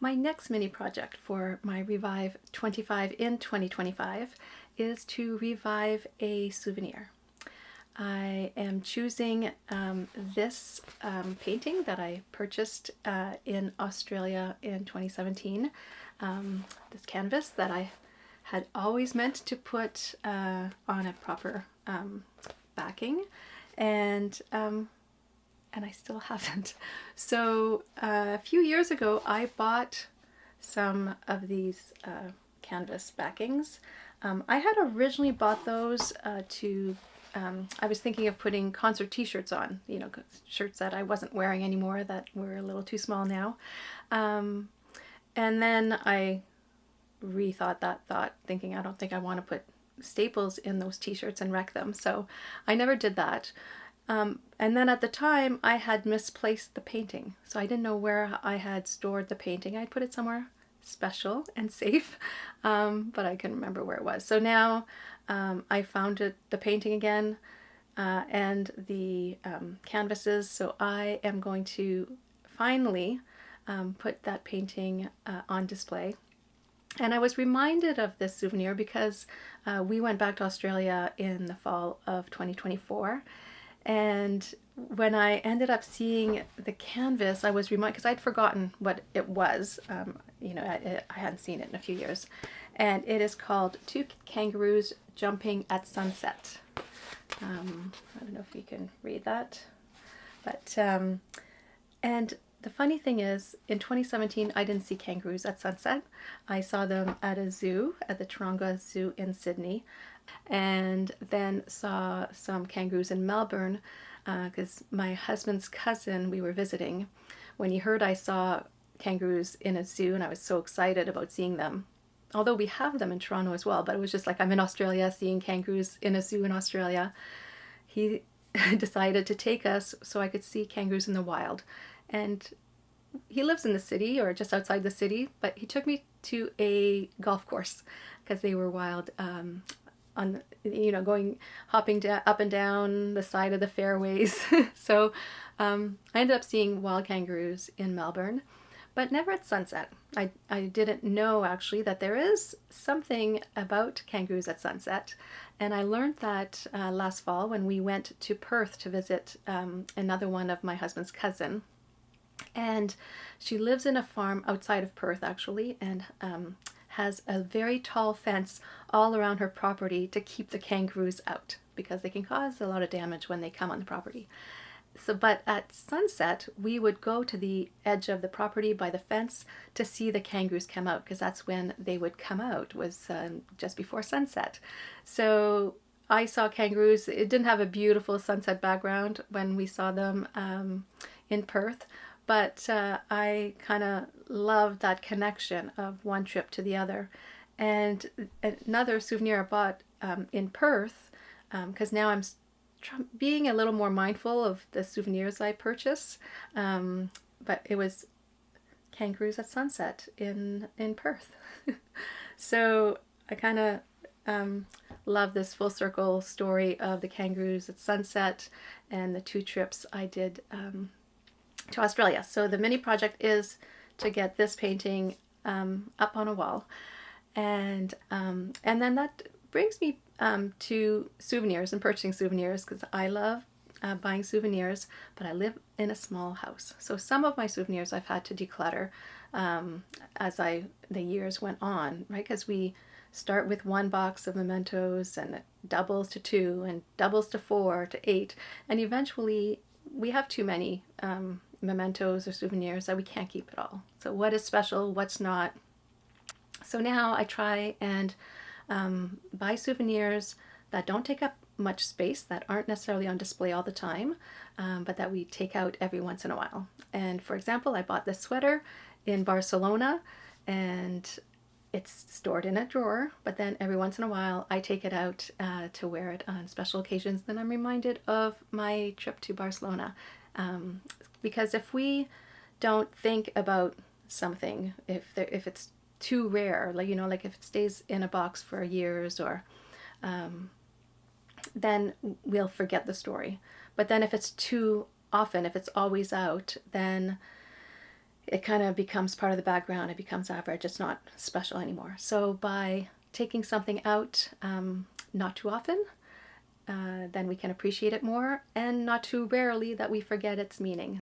My next mini project for my Revive 25 in 2025 is to revive a souvenir. I am choosing this painting that I purchased in Australia in 2017. This canvas that I had always meant to put on a proper backing, and I still haven't. So a few years ago, I bought some of these canvas backings. I had originally bought those I was thinking of putting concert t-shirts on, you know, shirts that I wasn't wearing anymore that were a little too small now. And then I rethought that thought, thinking I don't think I want to put staples in those t-shirts and wreck them. So I never did that. And then at the time I had misplaced the painting. So I didn't know where I had stored the painting. I put it somewhere special and safe, but I couldn't remember where it was. So now I found the painting again and the canvases. So I am going to finally put that painting on display. And I was reminded of this souvenir because we went back to Australia in the fall of 2024. And when I ended up seeing the canvas, I was reminded, because I'd forgotten what it was. You know, I hadn't seen it in a few years. And it is called Two Kangaroos Jumping at Sunset. I don't know if you can read that. But, and the funny thing is, in 2017, I didn't see kangaroos at sunset. I saw them at a zoo, at the Taronga Zoo in Sydney, and then saw some kangaroos in Melbourne because my husband's cousin, we were visiting, when he heard I saw kangaroos in a zoo, and I was so excited about seeing them. Although we have them in Toronto as well, but it was just like I'm in Australia seeing kangaroos in a zoo in Australia. He decided to take us so I could see kangaroos in the wild. And he lives in the city or just outside the city, but he took me to a golf course because they were wild, on, you know, hopping up and down the side of the fairways. So I ended up seeing wild kangaroos in Melbourne, but never at sunset. I didn't know actually that there is something about kangaroos at sunset. And I learned that last fall when we went to Perth to visit another one of my husband's cousin. And she lives in a farm outside of Perth actually, and has a very tall fence all around her property to keep the kangaroos out because they can cause a lot of damage when they come on the property. So, but at sunset, we would go to the edge of the property by the fence to see the kangaroos come out, because that's when they would come out, was just before sunset. So I saw kangaroos. It didn't have a beautiful sunset background when we saw them in Perth, but I kind of loved that connection of one trip to the other. And another souvenir I bought in Perth, because now I'm being a little more mindful of the souvenirs I purchase, but it was kangaroos at sunset in Perth. So I kind of love this full circle story of the kangaroos at sunset and the two trips I did to Australia. So the mini project is to get this painting up on a wall, and then that brings me to souvenirs and purchasing souvenirs, because I love buying souvenirs, but I live in a small house. So some of my souvenirs I've had to declutter as the years went on, right? Because we start with one box of mementos, and it doubles to 2, and doubles to 4, to 8, and eventually we have too many mementos or souvenirs that we can't keep it all. So what is special, what's not? So now I try and buy souvenirs that don't take up much space, that aren't necessarily on display all the time, but that we take out every once in a while. And for example, I bought this sweater in Barcelona, and it's stored in a drawer, but then every once in a while I take it out to wear it on special occasions. Then I'm reminded of my trip to Barcelona. Because if we don't think about something, if it's too rare, like, you know, like if it stays in a box for years, or then we'll forget the story. But then if it's too often, if it's always out, then it kind of becomes part of the background. It becomes average. It's not special anymore. So by taking something out not too often, then we can appreciate it more, and not too rarely that we forget its meaning.